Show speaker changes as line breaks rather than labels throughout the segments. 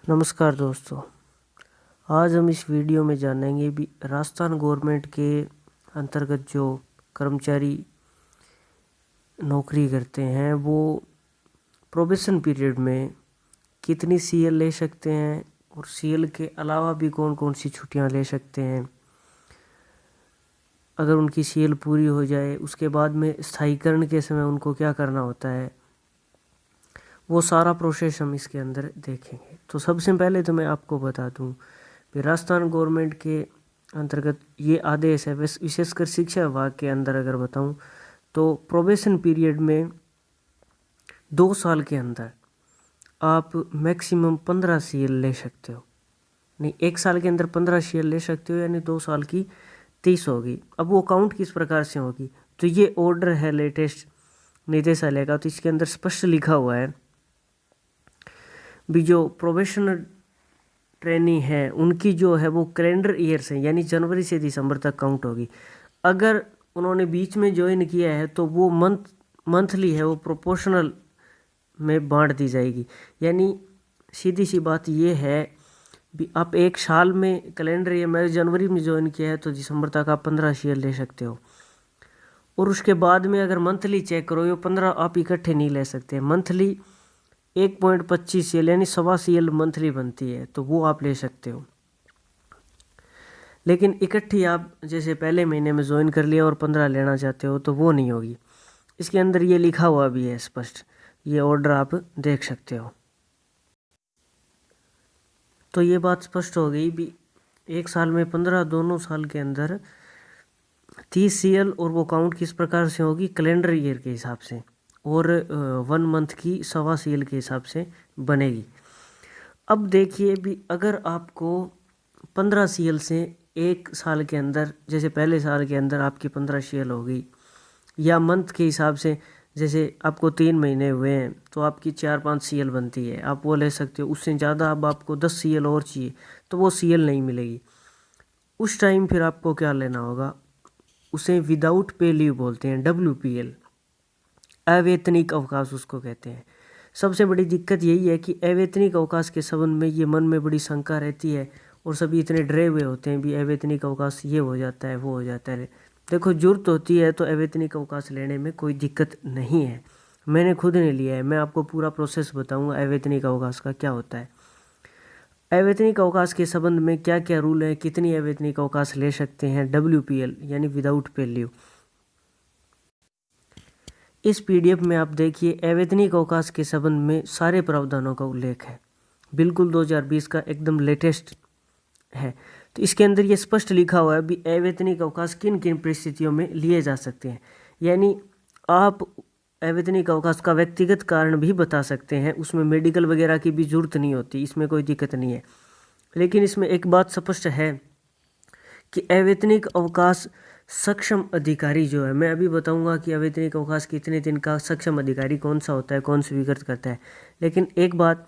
नमस्कार दोस्तों। आज हम इस वीडियो में जानेंगे भी राजस्थान गवर्नमेंट के अंतर्गत जो कर्मचारी नौकरी करते हैं वो प्रोबेशन पीरियड में कितनी सीएल ले सकते हैं और सीएल के अलावा भी कौन कौन सी छुट्टियां ले सकते हैं। अगर उनकी सीएल पूरी हो जाए उसके बाद में स्थायीकरण के समय उनको क्या करना होता है, वो सारा प्रोसेस हम इसके अंदर देखेंगे। तो सबसे पहले तो मैं आपको बता दूं कि राजस्थान गवर्नमेंट के अंतर्गत ये आदेश है, विशेषकर शिक्षा विभाग के अंदर अगर बताऊं तो प्रोबेशन पीरियड में 2 साल के अंदर आप मैक्सिमम 15 सीएल ले सकते हो। नहीं, 1 साल के अंदर 15 सीएल ले सकते हो, यानी 2 साल की 30 होगी। अब वो काउंट किस प्रकार से होगी, तो ये ऑर्डर है लेटेस्ट निदेशालय का, तो इसके अंदर स्पष्ट लिखा हुआ है भी जो प्रोबेशनर ट्रेनी है उनकी जो है वो कैलेंडर ईयर से यानी जनवरी से दिसंबर तक काउंट होगी। अगर उन्होंने बीच में ज्वाइन किया है तो वो मंथली है, वो प्रोपोर्शनल में बांट दी जाएगी। यानी सीधी सी बात ये है भी आप 1 साल में कैलेंडर ईयर में जनवरी में ज्वाइन किया है तो दिसंबर तक आप 15 शेयर ले सकते हो। और उसके बाद में अगर मंथली चेक करो, ये 15 आप इकट्ठे नहीं ले सकते। मंथली 1.25 सीएल यानी 1.25 सीएल मंथली बनती है, तो वो आप ले सकते हो। लेकिन इकट्ठी आप जैसे पहले महीने में ज्वाइन कर लिया और 15 लेना चाहते हो तो वो नहीं होगी। इसके अंदर ये लिखा हुआ भी है स्पष्ट, ये ऑर्डर आप देख सकते हो। तो ये बात स्पष्ट हो गई भी 1 साल में 15, दोनों साल के अंदर 30 सीएल, और वो काउंट किस प्रकार से होगी, कैलेंडर ईयर के हिसाब से, और 1 मंथ की 1.25 सीएल के हिसाब से बनेगी। अब देखिए भी अगर आपको 15 सीएल से 1 साल के अंदर, जैसे पहले साल के अंदर आपकी 15 सीएल हो गई, या मंथ के हिसाब से जैसे आपको 3 महीने हुए हैं तो आपकी 4-5 सीएल बनती है, आप वो ले सकते हो। उससे ज़्यादा अब आपको 10 सीएल और चाहिए तो वो सीएल नहीं मिलेगी। उस टाइम फिर आपको क्या लेना होगा, उसे विदाउट पे लीव बोलते हैं, WPL, अवैतनिक अवकाश उसको कहते हैं। सबसे बड़ी दिक्कत यही है कि अवैतनिक अवकाश के संबंध में ये मन में बड़ी शंका रहती है और सभी इतने डरे हुए होते हैं भी अवैतनिक अवकाश ये हो जाता है वो हो जाता है। देखो, जरूरत होती है तो अवैतनिक अवकाश लेने में कोई दिक्कत नहीं है। मैंने खुद ने लिया है, मैं आपको पूरा प्रोसेस बताऊंगा अवैतनिक अवकाश का क्या होता है। अवैतनिक अवकाश के संबंध में क्या क्या रूल है, कितनी अवैतनिक अवकाश ले सकते हैं, WPL यानी विदाउट पे लीव। इस PDF में आप देखिए अवैतनिक अवकाश के संबंध में सारे प्रावधानों का उल्लेख है, बिल्कुल 2020 का एकदम लेटेस्ट है। तो इसके अंदर ये स्पष्ट लिखा हुआ है भी अवैतनिक अवकाश किन किन परिस्थितियों में लिए जा सकते हैं। यानी आप अवैतनिक अवकाश का व्यक्तिगत कारण भी बता सकते हैं, उसमें मेडिकल वगैरह की भी जरूरत नहीं होती, इसमें कोई दिक्कत नहीं है। लेकिन इसमें एक बात स्पष्ट है कि अवैतनिक अवकाश सक्षम अधिकारी जो है, मैं अभी बताऊंगा कि अवैतनिक अवकाश कितने दिन का सक्षम अधिकारी कौन सा होता है, कौन स्वीकृत करता है। लेकिन एक बात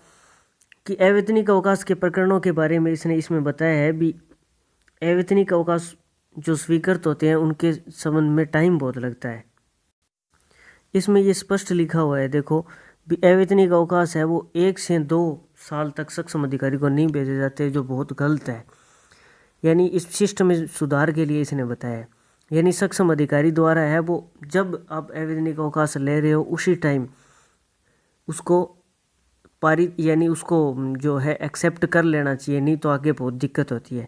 कि अवैतनिक अवकाश के प्रकरणों के बारे में इसमें बताया है भी अवैतनिक अवकाश जो स्वीकृत होते हैं उनके संबंध में टाइम बहुत लगता है। इसमें ये स्पष्ट लिखा हुआ है, देखो भी अवैतनिक अवकाश है वो 1 से 2 साल तक सक्षम अधिकारी को नहीं भेजे जाते, जो बहुत गलत है। यानी इस सिस्टम में सुधार के लिए इसने बताया है। यानी सक्षम अधिकारी द्वारा है वो, जब आप अवैतनिक अवकाश ले रहे हो उसी टाइम उसको पारित यानी उसको जो है एक्सेप्ट कर लेना चाहिए, नहीं तो आगे बहुत दिक्कत होती है।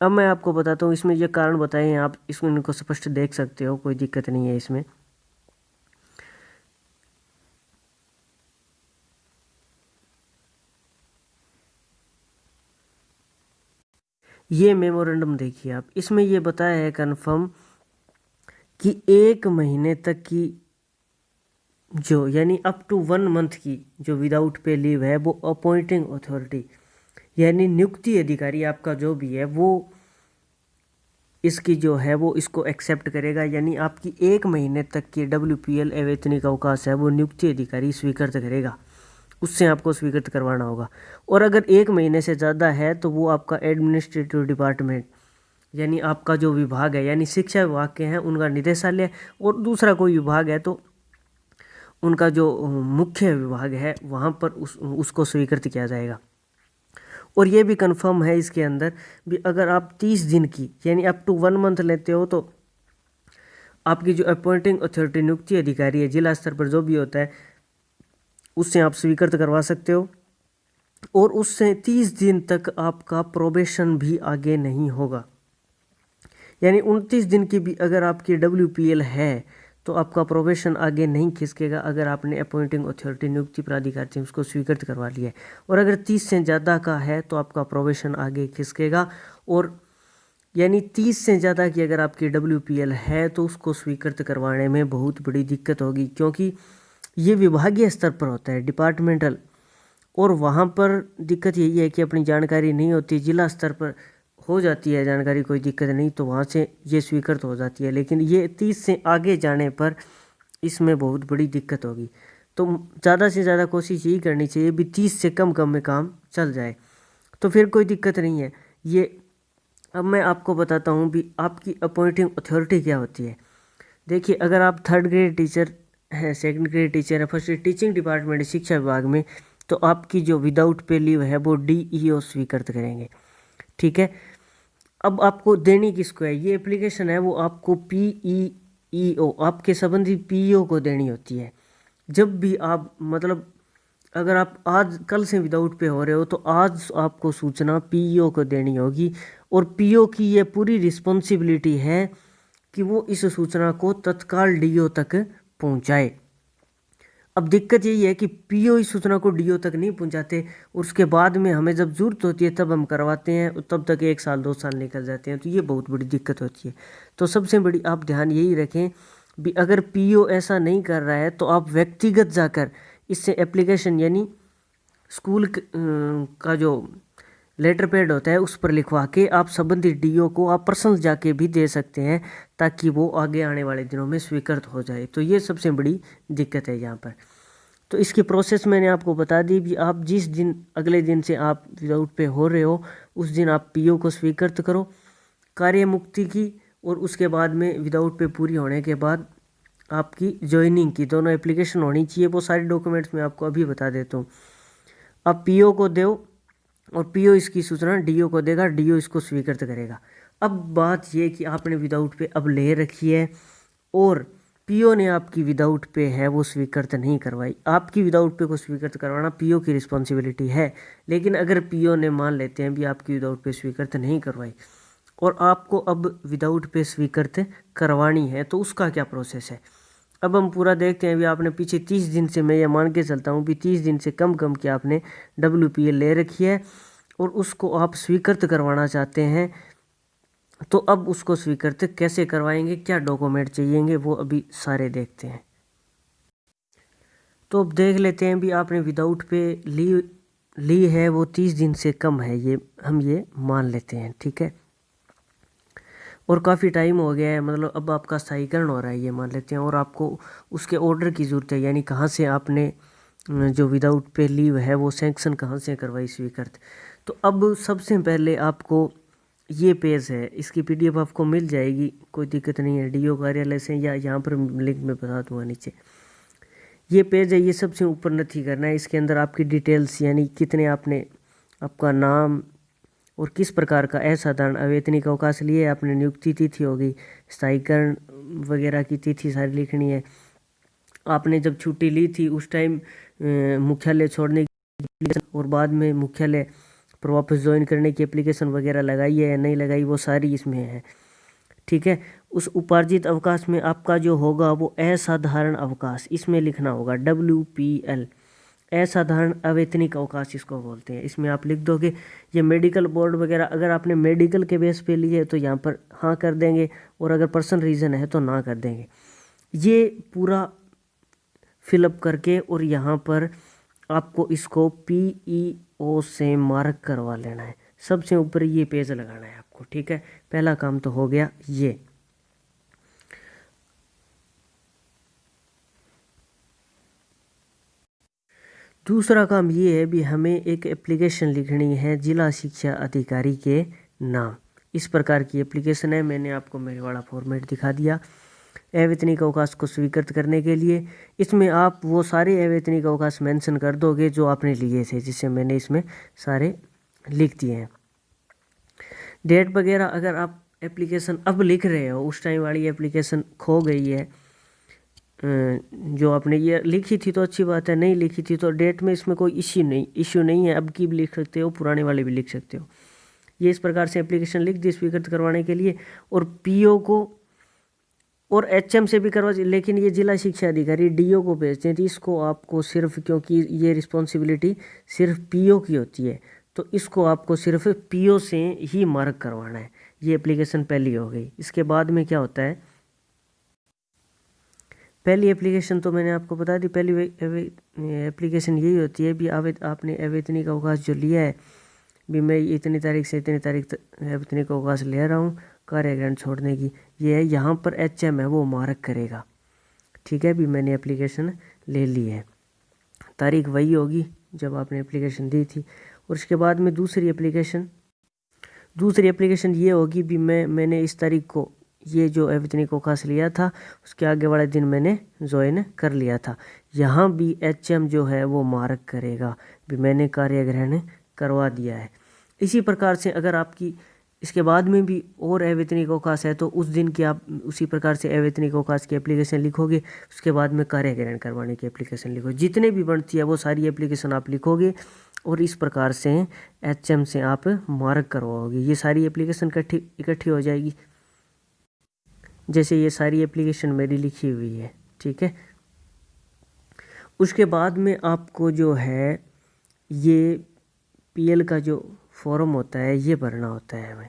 अब मैं आपको बताता हूँ, इसमें ये कारण बताए हैं, आप इसमें इनको स्पष्ट देख सकते हो, कोई दिक्कत नहीं है इसमें। ये मेमोरेंडम देखिए आप, इसमें ये बताया है कन्फर्म कि 1 महीने तक की जो यानी अप टू 1 मंथ की जो विदाउट पे लीव है वो अपॉइंटिंग अथॉरिटी यानी नियुक्ति अधिकारी आपका जो भी है वो इसकी जो है वो इसको एक्सेप्ट करेगा। यानी आपकी 1 महीने तक की WPL अवैतनिक अवकाश है वो नियुक्ति अधिकारी स्वीकृत करेगा, उससे आपको स्वीकृत करवाना होगा। और अगर 1 महीने से ज़्यादा है तो वो आपका एडमिनिस्ट्रेटिव डिपार्टमेंट यानी आपका जो विभाग है, यानी शिक्षा विभाग के हैं उनका निदेशालय, और दूसरा कोई विभाग है तो उनका जो मुख्य विभाग है वहाँ पर उसको स्वीकृत किया जाएगा। और ये भी कंफर्म है इसके अंदर भी, अगर आप 30 दिन की यानी अप टू 1 मंथ लेते हो तो आपकी जो अपॉइंटिंग अथॉरिटी नियुक्ति अधिकारी है जिला स्तर पर जो भी होता है उससे आप स्वीकृत करवा सकते हो। और उससे 30 दिन तक आपका प्रोबेशन भी आगे नहीं होगा, यानी 29 दिन की भी अगर आपकी WPL है तो आपका प्रोबेशन आगे नहीं खिसकेगा अगर आपने अपॉइंटिंग अथॉरिटी नियुक्ति प्राधिकार से उसको स्वीकृत करवा लिया है। और अगर 30 से ज़्यादा का है तो आपका प्रोबेशन आगे खिसकेगा। और यानी 30 से ज़्यादा की अगर आपकी WPL है तो उसको स्वीकृत करवाने में बहुत बड़ी दिक्कत होगी, क्योंकि ये विभागीय स्तर पर होता है, डिपार्टमेंटल, और वहाँ पर दिक्कत यही है कि अपनी जानकारी नहीं होती। जिला स्तर पर हो जाती है जानकारी, कोई दिक्कत नहीं, तो वहाँ से ये स्वीकृत हो जाती है। लेकिन ये 30 से आगे जाने पर इसमें बहुत बड़ी दिक्कत होगी। तो ज़्यादा से ज़्यादा कोशिश यही करनी चाहिए भी 30 से कम में काम चल जाए, तो फिर कोई दिक्कत नहीं है। ये अब मैं आपको बताता हूँ भी आपकी अपॉइंटिंग अथॉरिटी क्या होती है। देखिए, अगर आप 3rd ग्रेड टीचर है, 2nd ग्रेड टीचर है, फर्स्ट टीचिंग डिपार्टमेंट शिक्षा विभाग में, तो आपकी जो विदाउट पे लीव है वो DEO स्वीकृत करेंगे। ठीक है, अब आपको देनी किसको है, ये एप्लीकेशन है वो आपको PEO, आपके संबंधी PEO को देनी होती है। जब भी आप मतलब अगर आप आज कल से विदाउट पे हो रहे हो तो आज आपको सूचना PEO को देनी होगी। और PEO की ये पूरी रिस्पॉन्सिबिलिटी है कि वो इस सूचना को तत्काल DO तक पहुंचाए। अब दिक्कत यही है कि PO इस सूचना को DO तक नहीं पहुंचाते, और उसके बाद में हमें जब जरूरत होती है तब हम करवाते हैं, तब तक 1 साल 2 साल निकल जाते हैं, तो ये बहुत बड़ी दिक्कत होती है। तो सबसे बड़ी आप ध्यान यही रखें भी अगर PO ऐसा नहीं कर रहा है तो आप व्यक्तिगत जाकर इससे एप्लीकेशन यानी स्कूल का जो लेटर पैड होता है उस पर लिखवा के आप संबंधित DO को आप पर्सनल जाके भी दे सकते हैं, ताकि वो आगे आने वाले दिनों में स्वीकृत हो जाए। तो ये सबसे बड़ी दिक्कत है यहाँ पर। तो इसकी प्रोसेस मैंने आपको बता दी भी, आप जिस दिन अगले दिन से आप विदाउट पे हो रहे हो उस दिन आप PO को स्वीकृत करो कार्य मुक्ति की, और उसके बाद में विदाउट पे पूरी होने के बाद आपकी ज्वाइनिंग की दोनों एप्लीकेशन होनी चाहिए। वो सारे डॉक्यूमेंट्स मैं आपको अभी बता देता हूँ। आप PO को दो और PO इसकी सूचना DO को देगा, DO इसको स्वीकृत करेगा। अब बात ये कि आपने विदाउट पे अब ले रखी है और PO ने आपकी विदाउट पे है वो स्वीकृत नहीं करवाई। आपकी विदाउट पे को स्वीकृत करवाना PO की रिस्पॉन्सिबिलिटी है, लेकिन अगर PO ने मान लेते हैं भी आपकी विदाउट पे स्वीकृत नहीं करवाई और आपको अब विदाउट पे स्वीकृत करवानी है, तो उसका क्या प्रोसेस है। अब हम पूरा देखते हैं भी आपने पीछे 30 दिन से, मैं ये मान के चलता हूँ भी 30 दिन से कम की आपने WPL ले रखी है और उसको आप स्वीकृत करवाना चाहते हैं। तो अब उसको स्वीकृत कैसे करवाएंगे, क्या डॉक्यूमेंट चाहिएंगे, वो अभी सारे देखते हैं। तो अब देख लेते हैं भी आपने विदाउट पे ली है वो 30 दिन से कम है, ये हम ये मान लेते हैं। ठीक है, और काफ़ी टाइम हो गया है, मतलब अब आपका स्थायीकरण हो रहा है ये मान लेते हैं, और आपको उसके ऑर्डर की ज़रूरत है, यानी कहाँ से आपने जो विदाउट पे लीव है वो सैंक्शन कहाँ से करवाई स्वीकृत। तो अब सबसे पहले आपको ये पेज है, इसकी PDF आपको मिल जाएगी, कोई दिक्कत नहीं है, DO कार्यालय से, या यहाँ पर लिंक में बता दूँगा नीचे। ये पेज है, ये सबसे ऊपर नहीं करना है, इसके अंदर आपकी डिटेल्स यानी कितने आपने, आपका नाम और किस प्रकार का असाधारण अवैतनिक अवकाश लिए, आपने नियुक्ति तिथि होगी, स्थायीकरण वगैरह की तिथि सारी लिखनी है, आपने जब छुट्टी ली थी उस टाइम मुख्यालय छोड़ने की और बाद में मुख्यालय पर वापस ज्वाइन करने की एप्लीकेशन वगैरह लगाई है या नहीं लगाई, वो सारी इसमें है। ठीक है, उस उपार्जित अवकाश में आपका जो होगा वो असाधारण अवकाश इसमें लिखना होगा, WPL, असाधारण अवैतनिक अवकाश इसको बोलते हैं। इसमें आप लिख दोगे। ये मेडिकल बोर्ड वगैरह अगर आपने मेडिकल के बेस पे लिए तो यहाँ पर हाँ कर देंगे, और अगर पर्सनल रीज़न है तो ना कर देंगे। ये पूरा फिलअप करके और यहाँ पर आपको इसको PEO से मार्क करवा लेना है, सबसे ऊपर ये पेज लगाना है आपको। ठीक है, पहला काम तो हो गया ये। दूसरा काम ये है भी हमें एक एप्लीकेशन लिखनी है जिला शिक्षा अधिकारी के नाम। इस प्रकार की एप्लीकेशन है, मैंने आपको मेरे वाला फॉर्मेट दिखा दिया। अवैतनिक अवकाश को स्वीकृत करने के लिए इसमें आप वो सारे अवैतनिक अवकाश मेंशन कर दोगे जो आपने लिए थे, जिससे मैंने इसमें सारे लिख दिए हैं। डेट वगैरह अगर आप एप्लीकेशन अब लिख रहे हो, उस टाइम वाली एप्लीकेशन खो गई है, जो आपने ये लिखी थी तो अच्छी बात है, नहीं लिखी थी तो डेट में इसमें कोई इश्यू नहीं है, अब की भी लिख सकते हो, पुराने वाले भी लिख सकते हो। ये इस प्रकार से एप्लीकेशन लिख दी स्वीकृत करवाने के लिए, और पीओ को और एचएम से भी करवा, लेकिन ये जिला शिक्षा अधिकारी डीओ को भेजते हैं, तो इसको आपको सिर्फ, क्योंकि ये रिस्पॉन्सिबिलिटी सिर्फ पीओ की होती है, तो इसको आपको सिर्फ पीओ से ही मार्क करवाना है। ये एप्लीकेशन पहली हो गई। इसके बाद में क्या होता है, पहली एप्लीकेशन तो मैंने आपको बता दी। पहली एप्लीकेशन यही होती है भी आपने अवैतनिक अवकाश जो लिया है, भी मैं इतनी तारीख से इतनी तारीख तक अवैतनिक अवकाश ले रहा हूँ कार्य ग्रहण छोड़ने की, ये है। यहाँ पर एचएम है वो मार्क करेगा, ठीक है। भी मैंने एप्लीकेशन ले ली है, तारीख वही होगी जब आपने एप्लीकेशन दी थी। और उसके बाद में दूसरी एप्लीकेशन ये होगी भी मैंने इस तारीख को ये जो अवैतनिक अवकाश लिया था उसके आगे वाले दिन मैंने ज्वाइन कर लिया था। यहाँ भी एचएम जो है वो मार्क करेगा भी मैंने कार्य ग्रहण करवा दिया है। इसी प्रकार से अगर आपकी इसके बाद में भी और अवैतनिक अवकाश है तो उस दिन की आप उसी प्रकार से अवैतनिक अवकाश की एप्लीकेशन लिखोगे, उसके बाद में कार्य ग्रहण करवाने की एप्लीकेशन लिखो। जितने भी बनती है वो सारी एप्लीकेशन आप लिखोगे और इस प्रकार से एचएम से आप मार्क करवाओगे। ये सारी एप्लीकेशन इकट्ठी हो जाएगी। जैसे ये सारी एप्लीकेशन मेरी लिखी हुई है, ठीक है। उसके बाद में आपको जो है ये पीएल का जो फॉर्म होता है ये भरना होता है हमें,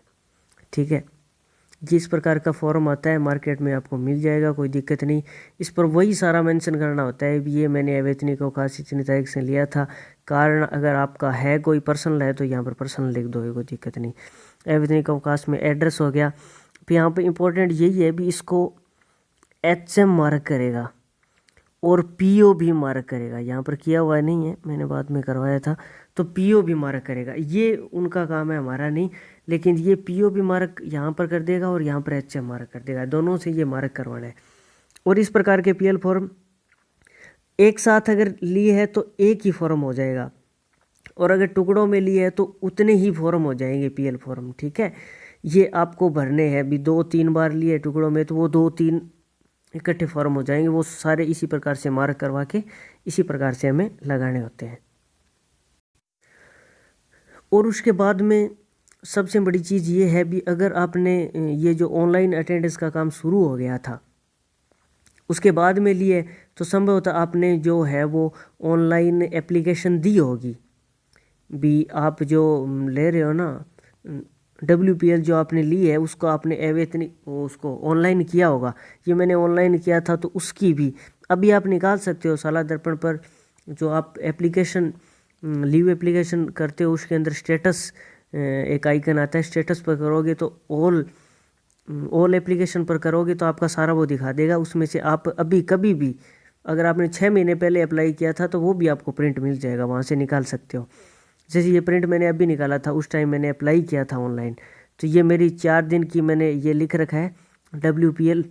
ठीक है। जिस प्रकार का फॉर्म आता है मार्केट में आपको मिल जाएगा, कोई दिक्कत नहीं। इस पर वही सारा मेंशन करना होता है, ये मैंने अवैतनिक अवकाश इतनी तारीख से लिया था। कारण अगर आपका है कोई पर्सनल है तो यहाँ पर पर्सनल लिख दो, कोई दिक्कत नहीं। अवैतनिक अवकाश में एड्रेस हो गया। फिर यहाँ पर इम्पोर्टेंट यही है भी इसको एचएम मार्क करेगा और पीओ भी मार्क करेगा। यहाँ पर किया हुआ नहीं है, मैंने बाद में करवाया था, तो पीओ भी मार्क करेगा। ये उनका काम है, हमारा नहीं। लेकिन ये पीओ भी मार्क यहाँ पर कर देगा और यहाँ पर एचएम मार्क कर देगा, दोनों से ये मार्क करवाना है। और इस प्रकार के पीएल फॉर्म एक साथ अगर लिए है तो एक ही फॉर्म हो जाएगा, और अगर टुकड़ों में लिए है तो उतने ही फॉर्म हो जाएंगे पीएल फॉर्म, ठीक है। ये आपको भरने हैं भी 2-3 बार लिए टुकड़ों में तो वो 2-3 इकट्ठे फॉर्म हो जाएंगे। वो सारे इसी प्रकार से मार्क करवा के इसी प्रकार से हमें लगाने होते हैं। और उसके बाद में सबसे बड़ी चीज़ ये है भी अगर आपने ये जो ऑनलाइन अटेंडेंस का काम शुरू हो गया था उसके बाद में लिए तो संभवतः आपने जो है वो ऑनलाइन एप्लीकेशन दी होगी। भी आप जो ले रहे हो ना WPL जो आपने ली है उसको आपने अवैतनिक उसको ऑनलाइन किया होगा। ये मैंने ऑनलाइन किया था तो उसकी भी अभी आप निकाल सकते हो। साला दर्पण पर जो आप एप्लीकेशन लीव एप्लीकेशन करते हो उसके अंदर स्टेटस एक आइकन आता है, स्टेटस पर करोगे तो ऑल एप्लीकेशन पर करोगे तो आपका सारा वो दिखा देगा। उसमें से आप अभी कभी भी अगर आपने 6 महीने पहले अप्लाई किया था तो वो भी आपको प्रिंट मिल जाएगा, वहाँ से निकाल सकते हो। जैसे ये प्रिंट मैंने अभी निकाला था, उस टाइम मैंने अप्लाई किया था ऑनलाइन, तो ये मेरी 4 दिन की मैंने ये लिख रखा है WPL,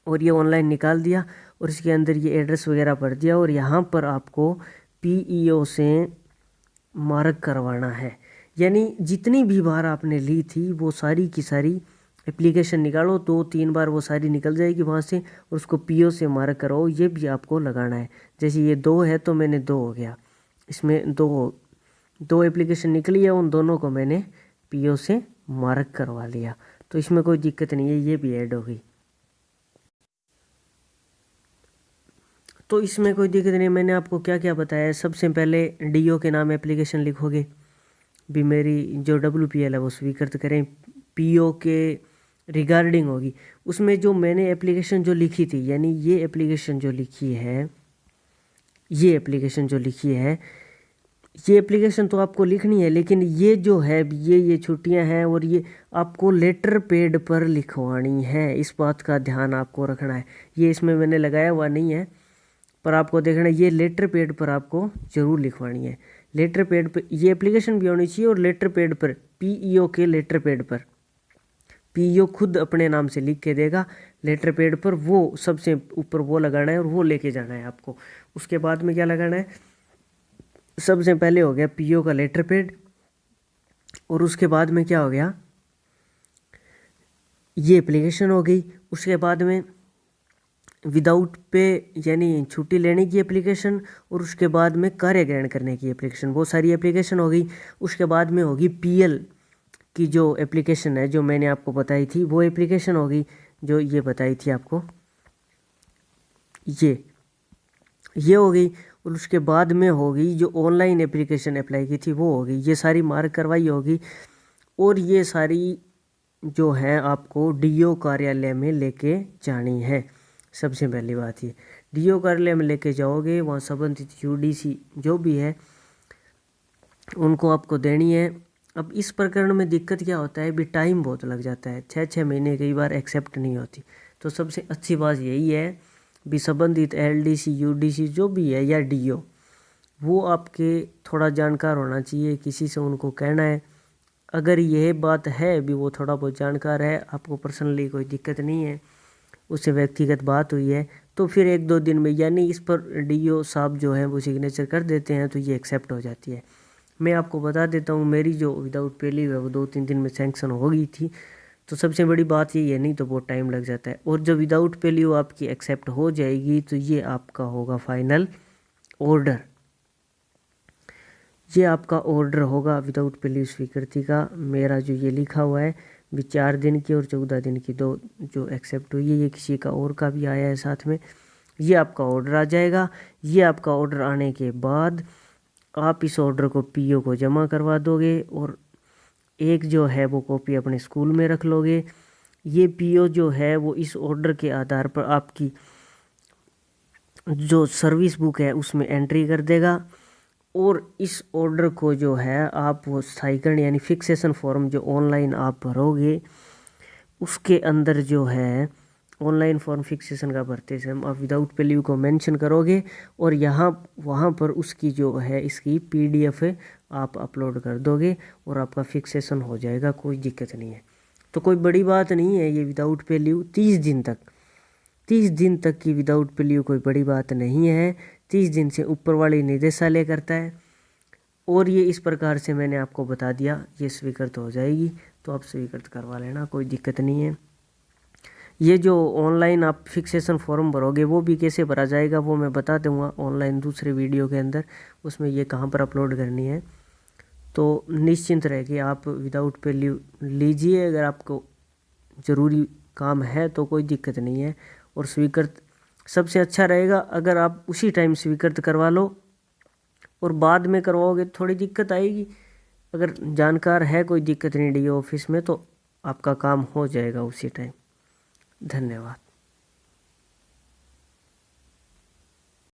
और ये ऑनलाइन निकाल दिया और इसके अंदर ये एड्रेस वगैरह भर दिया। और यहाँ पर आपको PEO से मार्क करवाना है। यानी जितनी भी बार आपने ली थी वो सारी की सारी एप्लीकेशन निकालो, 2-3 बार वो सारी निकल जाएगी वहाँ से, और उसको PO से मार्क कराओ। ये भी आपको लगाना है। जैसे ये 2 है तो मैंने 2 हो गया, इसमें दो एप्लीकेशन निकली है, उन दोनों को मैंने PO से मार्क करवा लिया, तो इसमें कोई दिक्कत नहीं है, ये भी ऐड हो गई। तो इसमें कोई दिक्कत नहीं। मैंने आपको क्या क्या बताया, सबसे पहले DO के नाम एप्लीकेशन लिखोगे भी मेरी जो WPL है वो स्वीकृत करें। PO के रिगार्डिंग होगी, उसमें जो मैंने एप्लीकेशन जो लिखी थी, यानी ये एप्लीकेशन जो लिखी है, ये एप्लीकेशन तो आपको लिखनी है, लेकिन ये जो है ये छुट्टियां हैं और ये आपको लेटर पैड पर लिखवानी है। इस बात का ध्यान आपको रखना है। ये इसमें मैंने लगाया हुआ नहीं है पर आपको देखना है, ये लेटर पैड पर आपको ज़रूर लिखवानी है। लेटर पैड पर ये एप्लीकेशन भी होनी चाहिए और लेटर पैड पर PEO के लेटर पैड पर PEO खुद अपने नाम से लिख के देगा लेटर पैड पर, वो सबसे ऊपर वो लगाना है और वो लेके जाना है आपको। उसके बाद में क्या लगाना है, सबसे पहले हो गया PO का लेटर पैड, और उसके बाद में क्या हो गया, ये एप्लीकेशन हो गई। उसके बाद में विदाउट पे यानी छुट्टी लेने की एप्लीकेशन, और उसके बाद में कार्य ग्रहण करने की एप्लीकेशन, बहुत सारी एप्लीकेशन हो गई। उसके बाद में होगी पीएल की जो एप्लीकेशन है जो मैंने आपको बताई थी, वो एप्लीकेशन होगी जो ये बताई थी आपको, ये हो गई। और उसके बाद में होगी जो ऑनलाइन एप्लीकेशन अप्लाई की थी वो होगी, ये सारी मार्क करवाई होगी। और ये सारी जो है आपको डीओ कार्यालय में लेके जानी है। सबसे पहली बात ये, डीओ कार्यालय में लेके जाओगे, वहाँ संबंधित यूडीसी जो भी है उनको आपको देनी है। अब इस प्रकरण में दिक्कत क्या होता है, भी टाइम बहुत लग जाता है, 6 महीने कई बार एक्सेप्ट नहीं होती। तो सबसे अच्छी बात यही है भी संबंधित एलडीसी यूडीसी जो भी है या डीओ, वो आपके थोड़ा जानकार होना चाहिए, किसी से उनको कहना है। अगर यह बात है भी वो थोड़ा बहुत जानकार है, आपको पर्सनली कोई दिक्कत नहीं है, उससे व्यक्तिगत बात हुई है, तो फिर 1-2 दिन में यानी इस पर डीओ साहब जो है वो सिग्नेचर कर देते हैं तो ये एक्सेप्ट हो जाती है। मैं आपको बता देता हूँ, मेरी जो विदाउट पे लीव है वो 2-3 दिन में सैंक्शन हो गई थी। तो सबसे बड़ी बात ये है, नहीं तो बहुत टाइम लग जाता है। और जब विदाउट पे लीव आपकी एक्सेप्ट हो जाएगी तो ये आपका होगा फाइनल ऑर्डर, ये आपका ऑर्डर होगा विदाउट पे लीव स्वीकृति का। मेरा जो ये लिखा हुआ है भी 4 दिन की और 14 दिन की दो जो एक्सेप्ट हुई है, ये किसी का और का भी आया है साथ में, ये आपका ऑर्डर आ जाएगा। ये आपका ऑर्डर आने के बाद आप इस ऑर्डर को पीओ को जमा करवा दोगे और एक जो है वो कॉपी अपने स्कूल में रख लोगे। ये पीओ जो है वो इस ऑर्डर के आधार पर आपकी जो सर्विस बुक है उसमें एंट्री कर देगा। और इस ऑर्डर को जो है आप वो स्थायीकरण यानी फिक्सेशन फॉर्म जो ऑनलाइन आप भरोगे, उसके अंदर जो है ऑनलाइन फॉर्म फिक्सेशन का भरते समय आप विदाउट पे लीव को मेंशन करोगे और यहाँ वहाँ पर उसकी जो है इसकी पीडीएफ आप अपलोड कर दोगे और आपका फिक्सेशन हो जाएगा, कोई दिक्कत नहीं है। तो कोई बड़ी बात नहीं है ये विदाउट पे लीव 30 दिन तक की विदाउट पे लीव कोई बड़ी बात नहीं है। 30 दिन से ऊपर वाली निदेशालय करता है। और ये इस प्रकार से मैंने आपको बता दिया, ये स्वीकृत हो जाएगी तो आप स्वीकृत करवा लेना, कोई दिक्कत नहीं है। ये जो ऑनलाइन आप फिक्सेशन फॉर्म भरोगे वो भी कैसे भरा जाएगा वो मैं बता दूंगा ऑनलाइन दूसरे वीडियो के अंदर, उसमें ये कहाँ पर अपलोड करनी है। तो निश्चिंत रहे कि आप विदाउट पे लीव लीजिए, अगर आपको ज़रूरी काम है तो कोई दिक्कत नहीं है। और स्वीकृत सबसे अच्छा रहेगा अगर आप उसी टाइम स्वीकृत करवा लो, और बाद में करवाओगे तो थोड़ी दिक्कत आएगी। अगर जानकार है कोई दिक्कत नहीं डीओ ऑफिस में तो आपका काम हो जाएगा उसी टाइम। धन्यवाद।